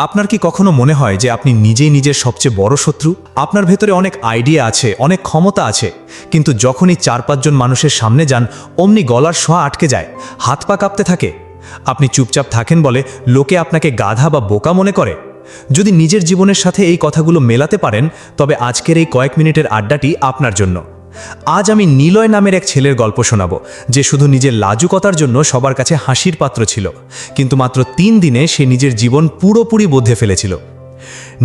আপনার কি কখনো মনে হয় যে আপনি নিজেই নিজের সবচেয়ে বড় শত্রু? আপনার ভেতরে অনেক আইডিয়া আছে, অনেক ক্ষমতা আছে, কিন্তু যখনই 4-5 জন মানুষের সামনে যান অমনি গলার শোয়া আটকে যায়, হাত পা কাঁপতে থাকে। আপনি চুপচাপ থাকেন বলে লোকে আপনাকে গাধা বা বোকা মনে করে। যদি নিজের জীবনের সাথে এই কথাগুলো মেলাতে পারেন, তবে আজকের এই কয়েক মিনিটের আড্ডাটি আপনার জন্য। আজ আমি নিলয় নামের এক ছেলের গল্প শোনাবো, যে শুধু নিজের লাজুকতার জন্য সবার কাছে হাসির পাত্র ছিল, কিন্তু মাত্র 3 দিনে সে নিজের জীবন পুরোপুরি বদলে ফেলেছিল।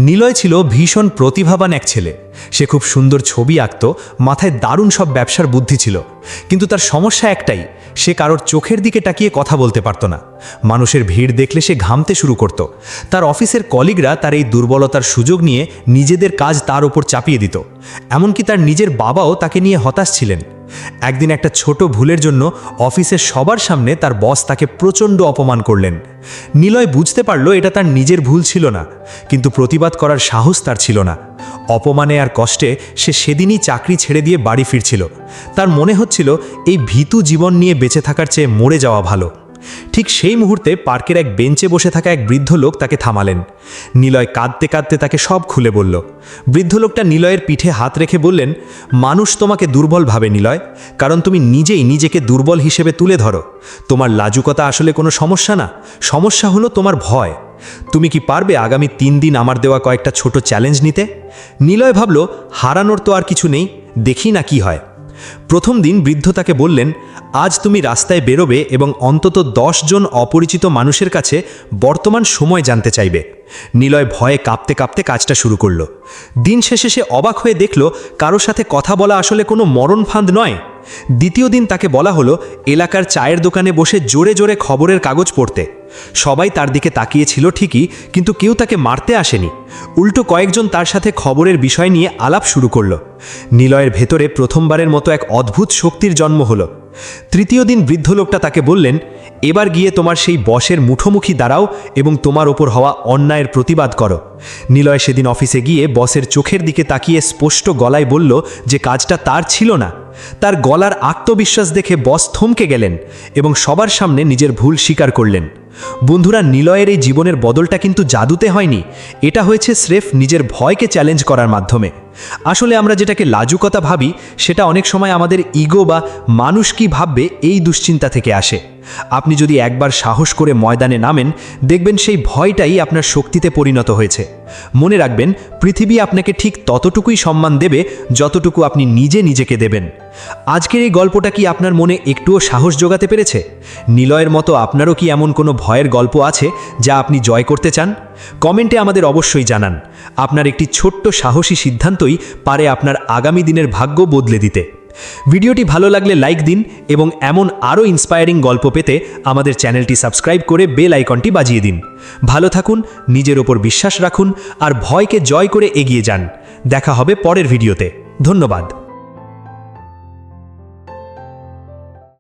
নিলয় ছিল ভীষণ প্রতিভাবান এক ছেলে। সে খুব সুন্দর ছবি আঁকত, মাথায় দারুণ সব ব্যবসার বুদ্ধি ছিল, কিন্তু তার সমস্যা একটাই, সে কারোর চোখের দিকে তাকিয়ে কথা বলতে পারত না। মানুষের ভিড় দেখলে সে ঘামতে শুরু করত। তার অফিসের কলিগরা তার এই দুর্বলতার সুযোগ নিয়ে নিজেদের কাজ তার ওপর চাপিয়ে দিত। এমনকি তার নিজের বাবাও তাকে নিয়ে হতাশ ছিলেন। একদিন একটা ছোট ভুলের জন্য অফিসের সবার সামনে তার বস তাকে প্রচণ্ড অপমান করলেন। নিলয় বুঝতে পারল এটা তার নিজের ভুল ছিল না, কিন্তু প্রতিবাদ করার সাহস তার ছিল না। অপমানে আর কষ্টে সে সেদিনই চাকরি ছেড়ে দিয়ে বাড়ি ফিরছিল। তার মনে হচ্ছিল এই ভীতু জীবন নিয়ে বেঁচে থাকার চেয়ে মরে যাওয়া ভালো। ঠিক সেই মুহূর্তে পার্কের এক বেঞ্চে বসে থাকা এক বৃদ্ধ লোক তাকে থামালেন। নিলয় কাঁদতে কাঁদতে তাকে সব খুলে বলল। বৃদ্ধ লোকটা নিলয়ের পিঠে হাত রেখে বললেন, মানুষ তোমাকে দুর্বল ভাবে নিলয়, কারণ তুমি নিজেই নিজেকে দুর্বল হিসেবে তুলে ধরো। তোমার লাজুকতা আসলে কোনো সমস্যা না, সমস্যা হলো তোমার ভয়। তুমি কি পারবে আগামী 3 দিন আমার দেওয়া কয়েকটা ছোট চ্যালেঞ্জ নিতে? নিলয় ভাবল, হারানোর তো আর কিছু নেই, দেখি না কি হয়। প্রথম দিন বৃদ্ধ তাকে বললেন, আজ তুমি রাস্তায় বেরোবে এবং অন্তত 10 জন অপরিচিত মানুষের কাছে বর্তমান সময় জানতে চাইবে। নিলয় ভয়ে কাঁপতে কাঁপতে কাজটা শুরু করল। দিন শেষে সে অবাক হয়ে দেখল, কারোর সাথে কথা বলা আসলে কোনো মরণ ফাঁদ নয়। দ্বিতীয় দিন তাকে বলা হলো এলাকার চায়ের দোকানে বসে জোরে জোরে খবরের কাগজ পড়তে। সবাই তার দিকে তাকিয়েছিল ঠিকই, কিন্তু কেউ তাকে মারতে আসেনি। উল্টো কয়েকজন তার সাথে খবরের বিষয় নিয়ে আলাপ শুরু করল। নিলয়ের ভেতরে প্রথমবারের মতো এক অদ্ভুত শক্তির জন্ম হলো। তৃতীয় দিন বৃদ্ধ লোকটা তাকে বললেন, এবার গিয়ে তোমার সেই বসের মুখোমুখি দাঁড়াও এবং তোমার ওপর হওয়া অন্যায়ের প্রতিবাদ করো। নিলয় সেদিন অফিসে গিয়ে বসের চোখের দিকে তাকিয়ে স্পষ্ট গলায় বলল যে কাজটা তার ছিল না। তার গলার আত্মবিশ্বাস দেখে বস থমকে গেলেন এবং সবার সামনে নিজের ভুল স্বীকার করলেন। বন্ধুরা, নিলয়ের এই জীবনের বদলটা কিন্তু জাদুতে হয়নি, এটা হয়েছে স্রেফ নিজের ভয়কে চ্যালেঞ্জ করার মাধ্যমে। আসলে আমরা যেটাকে লাজুকতা ভাবি, সেটা অনেক সময় আমাদের ইগো বা মানুষ কি ভাববে এই দুশ্চিন্তা থেকে আসে। আপনি যদি একবার সাহস করে ময়দানে নামেন, দেখবেন সেই ভয়টাই আপনার শক্তিতে পরিণত হয়েছে। মনে রাখবেন, পৃথিবী আপনাকে ঠিক ততটুকুই সম্মান দেবে যতটুকু আপনি নিজে নিজেকে দেবেন। আজকের এই গল্পটা কি আপনার মনে একটুও সাহস জোগাতে পেরেছে? নিলয়ের মতো আপনারও কি এমন কোনো ভয়ের গল্প আছে যা আপনি জয় করতে চান? কমেন্টে আমাদের অবশ্যই জানান। আপনার একটি ছোট্ট সাহসী সিদ্ধান্তই পারে আপনার আগামী দিনের ভাগ্য বদলে দিতে। ভিডিওটি ভালো লাগলে লাইক দিন এবং এমন আরও ইন্সপায়ারিং গল্প পেতে আমাদের চ্যানেলটি সাবস্ক্রাইব করে বেল আইকনটি বাজিয়ে দিন। ভালো থাকুন, নিজের ওপর বিশ্বাস রাখুন আর ভয়কে জয় করে এগিয়ে যান। দেখা হবে পরের ভিডিওতে। ধন্যবাদ।